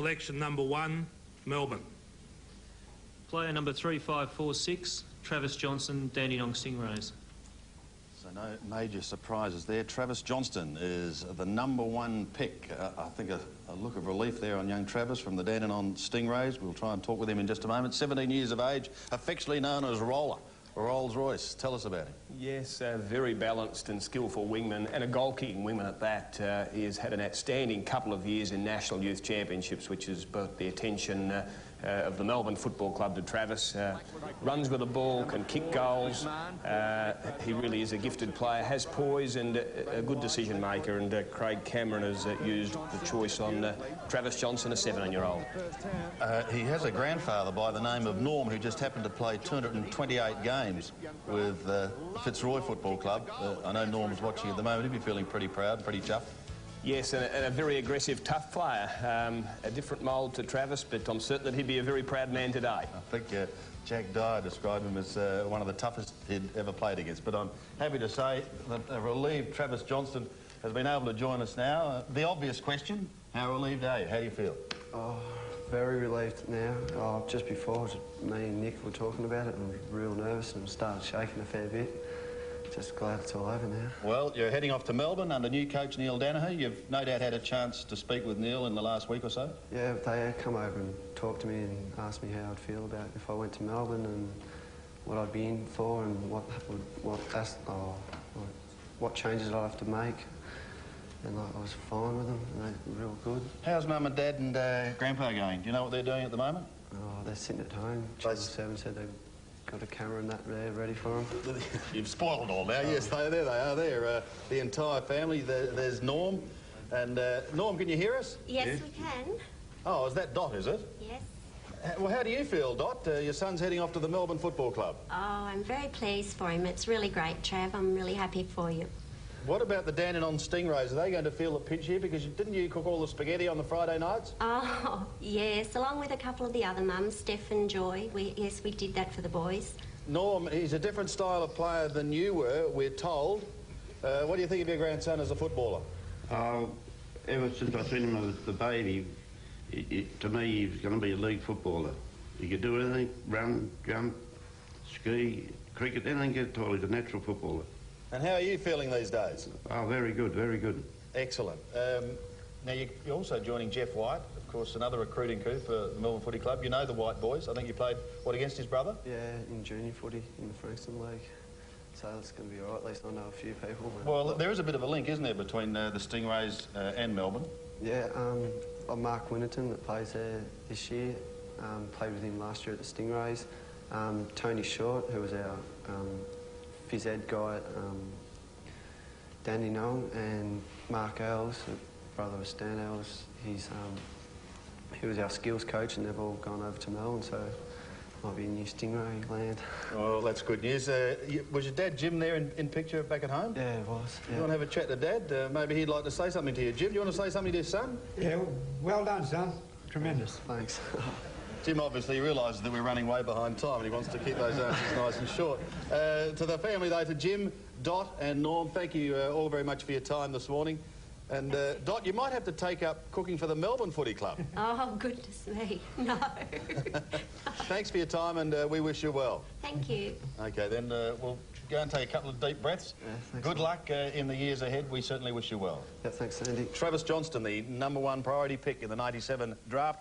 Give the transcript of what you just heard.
Selection number 1, Melbourne. Player number 3546, Travis Johnson, Dandenong Stingrays. So no major surprises there. Travis Johnstone is the number 1 pick. I think a look of relief there on young Travis from the Dandenong Stingrays. We'll try and talk with him in just a moment. 17 years of age, affectionately known as Roller. Rolls-Royce, tell us about him. Yes, very balanced and skillful wingman, and a goal-kicking wingman at that. He has had an outstanding couple of years in National Youth Championships, which has brought the attention of the Melbourne Football Club to Travis. Runs with the ball, can kick goals. He really is a gifted player, has poise and a good decision maker, and Craig Cameron has used the choice on Travis Johnson, a 17-year-old. He has a grandfather by the name of Norm, who just happened to play 228 games with Fitzroy Football Club. I know Norm's watching at the moment. He'll be feeling pretty proud, pretty chuffed. Yes, and a very aggressive, tough player. A different mould to Travis, but I'm certain that he'd be a very proud man today. I think Jack Dyer described him as one of the toughest he'd ever played against. But I'm happy to say that a relieved Travis Johnstone has been able to join us now. The obvious question, how relieved are you? How do you feel? Oh, very relieved now. Just before, me and Nick were talking about it, and I was real nervous and started shaking a fair bit. Just glad it's all over now. Well, you're heading off to Melbourne under new coach Neil Danaher. You've no doubt had a chance to speak with Neil in the last week or so? Yeah, they come over and talked to me and asked me how I'd feel about if I went to Melbourne and what I'd be in for and what changes I'd have to make. And I was fine with them, and they're real good. How's Mum and Dad and Grandpa going? Do you know what they're doing at the moment? Oh, they're sitting at home. Channel 7 said they've got a camera and that there ready for them. You've spoiled it all now. Yes, there they are there. The entire family. There's Norm. And Norm, can you hear us? Yes, we can. Oh, is that Dot, is it? Yes. Well, how do you feel, Dot? Your son's heading off to the Melbourne Football Club. Oh, I'm very pleased for him. It's really great, Trav. I'm really happy for you. What about the Dandenong Stingrays? Are they going to feel the pinch here? Because didn't you cook all the spaghetti on the Friday nights? Oh, yes, along with a couple of the other mums, Steph and Joy. Yes, we did that for the boys. Norm, he's a different style of player than you were, we're told. What do you think of your grandson as a footballer? Ever since I seen him as the baby, to me, he's going to be a league footballer. He could do anything, run, jump, ski, cricket, anything at all. He's a natural footballer. And how are you feeling these days? Oh, very good, very good. Excellent. Now, you're also joining Jeff White, of course, another recruiting coup for the Melbourne Footy Club. You know the White boys. I think you played, what, against his brother? Yeah, in junior footy in the Frankston League. So it's going to be all right. At least I know a few people. Well, there is a bit of a link, isn't there, between the Stingrays and Melbourne? Yeah, Mark Winterton that plays there this year, played with him last year at the Stingrays. Tony Short, who was our phys ed guy at Dandenong, and Mark Ells, brother of Stan Ells. He was our skills coach, and they've all gone over to Melbourne, so might be a new Stingray land. Well, that's good news. Was your dad Jim there in picture back at home? Yeah, it was. Yeah. You want to have a chat to Dad? Maybe he'd like to say something to you. Jim, do you want to say something to your son? Yeah, well done, son. Tremendous. Thanks. Jim obviously realises that we're running way behind time and he wants to keep those answers nice and short. To the family, though, to Jim, Dot and Norm, thank you all very much for your time this morning. And, Dot, you might have to take up cooking for the Melbourne Footy Club. Oh, goodness me, no. Thanks for your time and we wish you well. Thank you. OK, then we'll go and take a couple of deep breaths. Yeah, good luck in the years ahead. We certainly wish you well. Yeah, thanks, Andy. Travis Johnstone, the #1 priority pick in the '97 draft.